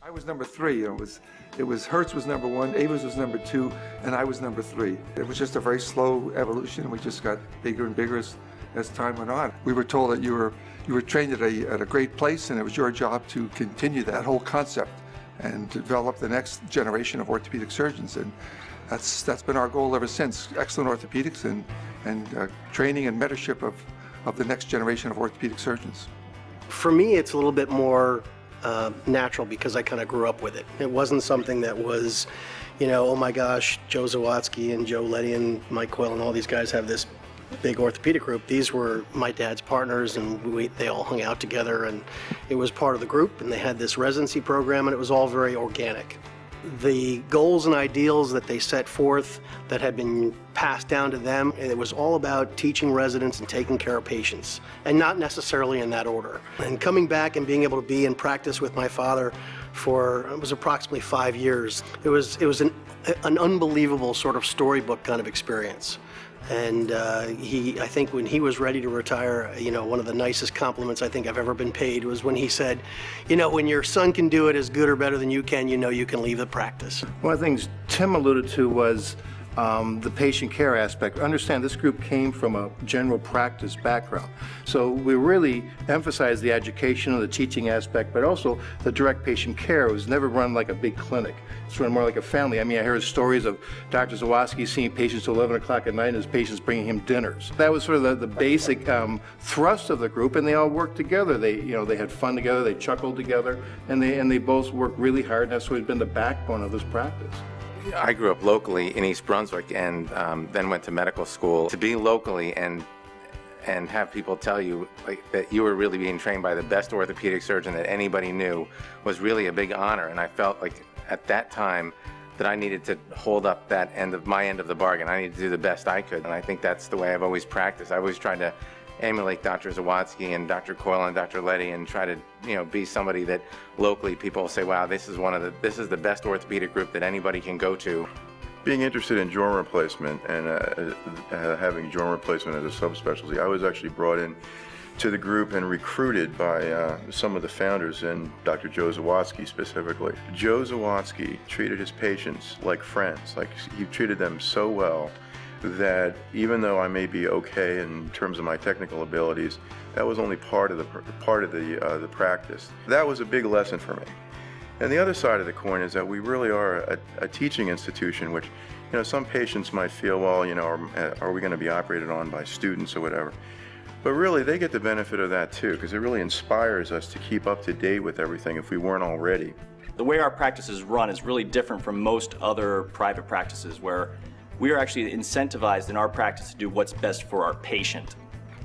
I was number 3. It was Hertz was number 1, Avers was number 2, and I was number 3. It was just a very slow evolution, and we just got bigger and bigger as time went on. We were told that you were trained at a great place, and it was your job to continue that whole concept and develop the next generation of orthopedic surgeons. And that's been our goal ever since. Excellent orthopedics and training and mentorship of the next generation of orthopedic surgeons. For me, it's a little bit more natural because I kind of grew up with it. It wasn't something that was, oh my gosh, Joe Zawadzki and Joe Letty and Mike Coyle and all these guys have this big orthopedic group. These were my dad's partners, and they all hung out together, and it was part of the group, and they had this residency program, and it was all very organic. The goals and ideals that they set forth that had been passed down to them, it was all about teaching residents and taking care of patients, and not necessarily in that order. And coming back and being able to be in practice with my father for, it was approximately 5 years, it was an unbelievable sort of storybook kind of experience. And I think when he was ready to retire, one of the nicest compliments I think I've ever been paid was when he said, when your son can do it as good or better than you can, you can leave the practice. One of the things Tim alluded to was the patient care aspect. Understand this group came from a general practice background. So we really emphasized the education and the teaching aspect, but also the direct patient care. It was never run like a big clinic. It's run more like a family. I mean, I heard stories of Dr. Zawadzki seeing patients till 11 o'clock at night and his patients bringing him dinners. That was sort of the basic thrust of the group, and they all worked together. They had fun together, they chuckled together, and they both worked really hard, and that's what has been the backbone of this practice. I grew up locally in East Brunswick and then went to medical school. To be locally and have people tell you that you were really being trained by the best orthopedic surgeon that anybody knew was really a big honor, and I felt like at that time that I needed to hold up that my end of the bargain. I needed to do the best I could, and I think that's the way I've always practiced. I always tried to emulate Dr. Zawadzki and Dr. Coyle and Dr. Letty and try to be somebody that locally people will say, wow, this is the best orthopedic group that anybody can go to. Being interested in joint replacement and having joint replacement as a subspecialty, I was actually brought in to the group and recruited by some of the founders, and Dr. Joe Zawadzki specifically. Joe Zawadzki treated his patients like friends. Like, he treated them so well that even though I may be okay in terms of my technical abilities, that was only part of the practice. That was a big lesson for me. And the other side of the coin is that we really are a teaching institution, which, some patients might feel, well, are we going to be operated on by students or whatever? But really, they get the benefit of that too, because it really inspires us to keep up to date with everything if we weren't already. The way our practice is run is really different from most other private practices, where we are actually incentivized in our practice to do what's best for our patient.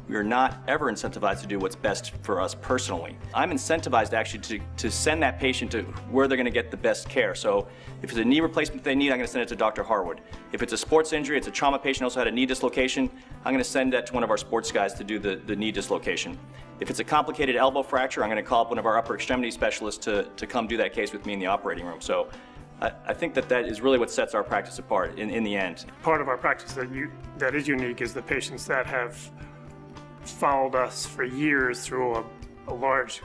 We are not ever incentivized to do what's best for us personally. I'm incentivized actually to send that patient to where they're going to get the best care. So if it's a knee replacement they need, I'm going to send it to Dr. Harwood. If it's a sports injury, it's a trauma patient also had a knee dislocation, I'm going to send that to one of our sports guys to do the knee dislocation. If it's a complicated elbow fracture, I'm going to call up one of our upper extremity specialists to come do that case with me in the operating room. So I think that is really what sets our practice apart in the end. Part of our practice that is unique is the patients that have followed us for years through a large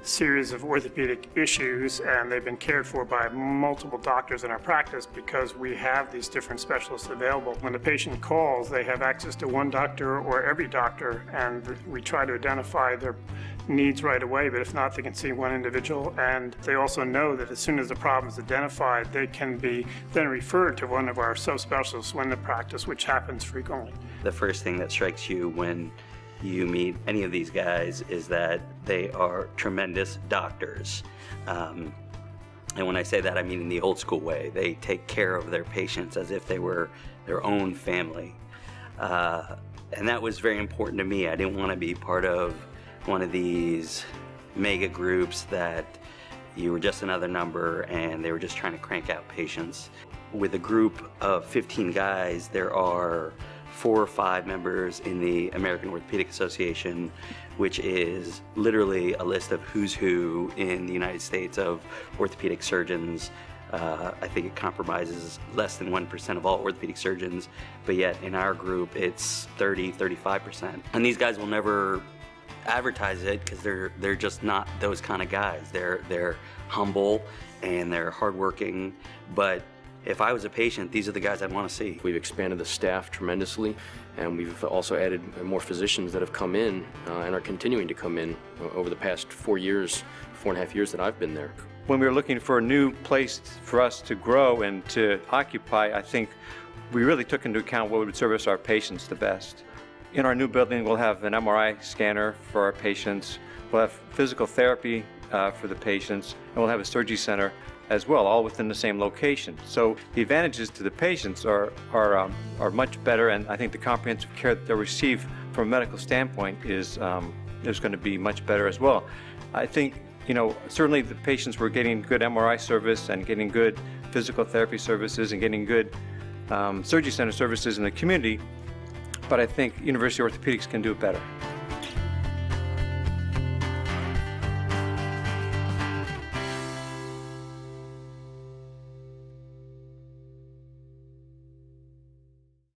series of orthopedic issues, and they've been cared for by multiple doctors in our practice because we have these different specialists available. When the patient calls, they have access to one doctor or every doctor, and we try to identify their needs right away, but if not, they can see one individual, and they also know that as soon as the problem is identified, they can be then referred to one of our subspecialists when the practice, which happens frequently. The first thing that strikes you when you meet any of these guys is that they are tremendous doctors. And when I say that, I mean in the old school way. They take care of their patients as if they were their own family. And that was very important to me. I didn't want to be part of one of these mega groups that you were just another number and they were just trying to crank out patients. With a group of 15 guys, there are 4 or 5 members in the American Orthopaedic Association, which is literally a list of who's who in the United States of orthopedic surgeons. I think it compromises less than 1% of all orthopedic surgeons, but yet in our group it's 30, 35%. And these guys will never advertise it because they're just not those kind of guys. They're humble and they're hardworking, but if I was a patient, these are the guys I'd want to see. We've expanded the staff tremendously, and we've also added more physicians that have come in and are continuing to come in over the past 4.5 years that I've been there. When we were looking for a new place for us to grow and to occupy, I think we really took into account what would service our patients the best. In our new building, we'll have an MRI scanner for our patients, we'll have physical therapy for the patients, and we'll have a surgery center as well, all within the same location. So the advantages to the patients are much better, and I think the comprehensive care that they'll receive from a medical standpoint is going to be much better as well. I think, certainly the patients were getting good MRI service and getting good physical therapy services and getting good surgery center services in the community, but I think University Orthopedics can do it better.